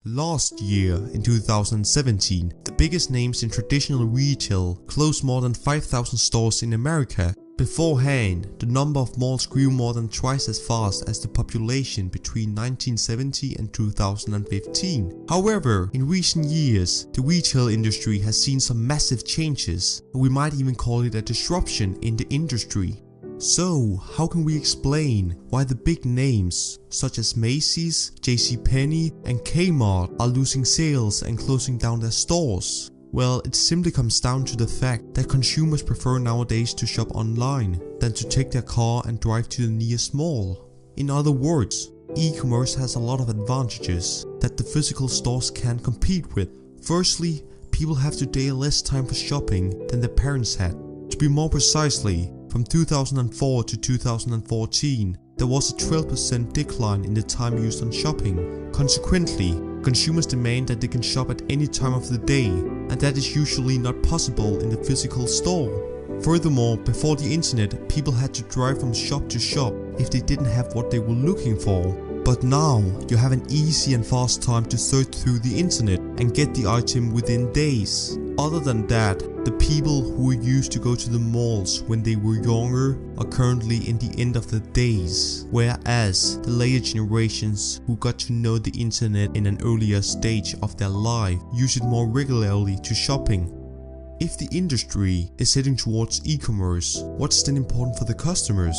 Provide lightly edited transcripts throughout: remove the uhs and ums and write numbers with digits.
Last year, in 2017, the biggest names in traditional retail closed more than 5,000 stores in America. Beforehand, the number of malls grew more than twice as fast as the population between 1970 and 2015. However, in recent years, the retail industry has seen some massive changes, or we might even call it a disruption in the industry. So, how can we explain why the big names such as Macy's, JCPenney and Kmart are losing sales and closing down their stores? Well, it simply comes down to the fact that consumers prefer nowadays to shop online than to take their car and drive to the nearest mall. In other words, e-commerce has a lot of advantages that the physical stores can't compete with. Firstly, people have today less time for shopping than their parents had. To be more precisely, from 2004 to 2014, there was a 12% decline in the time used on shopping. Consequently, consumers demand that they can shop at any time of the day, and that is usually not possible in the physical store. Furthermore, before the internet, people had to drive from shop to shop if they didn't have what they were looking for. But now, you have an easy and fast time to search through the internet and get the item within days. Other than that, the people who used to go to the malls when they were younger are currently in the end of their days, whereas the later generations who got to know the internet in an earlier stage of their life use it more regularly to shopping. If the industry is heading towards e-commerce, what's then important for the customers?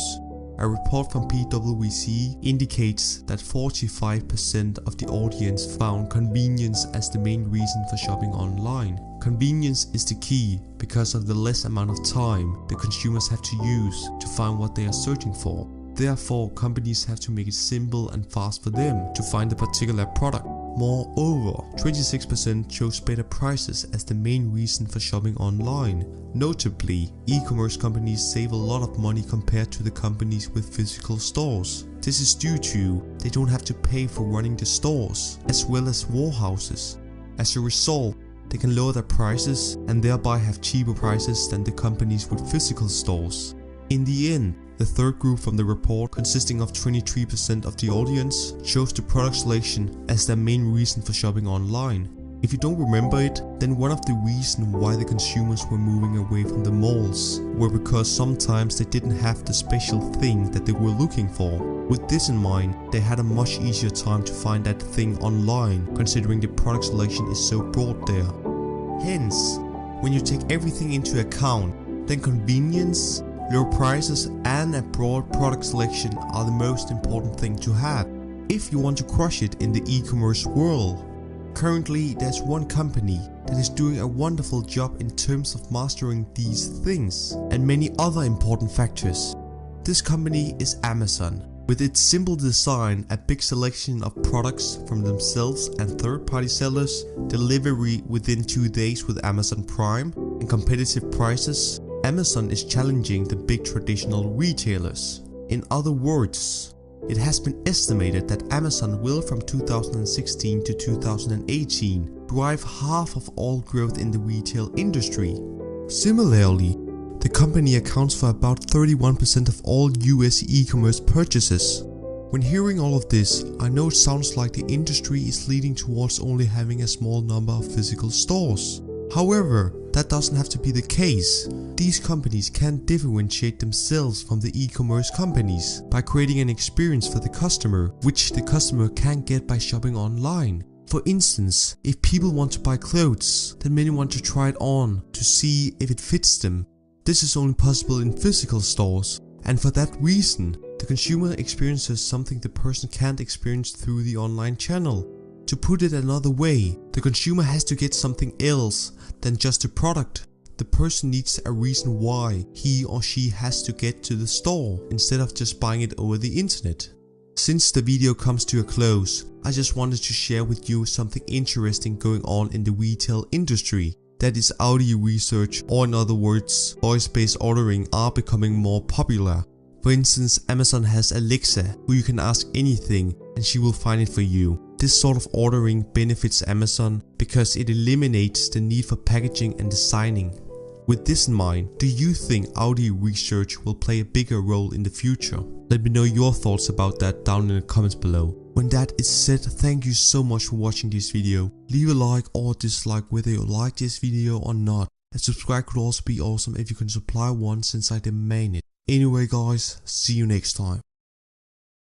A report from PwC indicates that 45% of the audience found convenience as the main reason for shopping online. Convenience is the key because of the less amount of time the consumers have to use to find what they are searching for. Therefore, companies have to make it simple and fast for them to find a particular product. Moreover, 26% chose better prices as the main reason for shopping online. Notably, e-commerce companies save a lot of money compared to the companies with physical stores. This is due to they don't have to pay for running the stores, as well as warehouses. As a result, they can lower their prices and thereby have cheaper prices than the companies with physical stores. In the end, the third group from the report, consisting of 23% of the audience, chose the product selection as their main reason for shopping online. If you don't remember it, then one of the reasons why the consumers were moving away from the malls were because sometimes they didn't have the special thing that they were looking for. With this in mind, they had a much easier time to find that thing online, considering the product selection is so broad there. Hence, when you take everything into account, then convenience, low prices and a broad product selection are the most important thing to have if you want to crush it in the e-commerce world. Currently, there's one company that is doing a wonderful job in terms of mastering these things and many other important factors. This company is Amazon. With its simple design, a big selection of products from themselves and third-party sellers, delivery within 2 days with Amazon Prime, and competitive prices, Amazon is challenging the big traditional retailers. In other words, it has been estimated that Amazon will from 2016 to 2018 drive half of all growth in the retail industry. Similarly, the company accounts for about 31% of all US e-commerce purchases. When hearing all of this, I know it sounds like the industry is leading towards only having a small number of physical stores. However, that doesn't have to be the case. These companies can differentiate themselves from the e-commerce companies by creating an experience for the customer, which the customer can't get by shopping online. For instance, if people want to buy clothes, then many want to try it on to see if it fits them. This is only possible in physical stores, and for that reason, the consumer experiences something the person can't experience through the online channel. To put it another way, the consumer has to get something else than just a product. The person needs a reason why he or she has to get to the store instead of just buying it over the internet. Since the video comes to a close, I just wanted to share with you something interesting going on in the retail industry. That is, audio research, or in other words, voice-based ordering are becoming more popular. For instance, Amazon has Alexa, who you can ask anything and she will find it for you. This sort of ordering benefits Amazon because it eliminates the need for packaging and designing. With this in mind, do you think audio research will play a bigger role in the future? Let me know your thoughts about that down in the comments below. When that is said, thank you so much for watching this video. Leave a like or dislike whether you like this video or not. And subscribe could also be awesome if you can supply one since I demand it. Anyway guys, see you next time.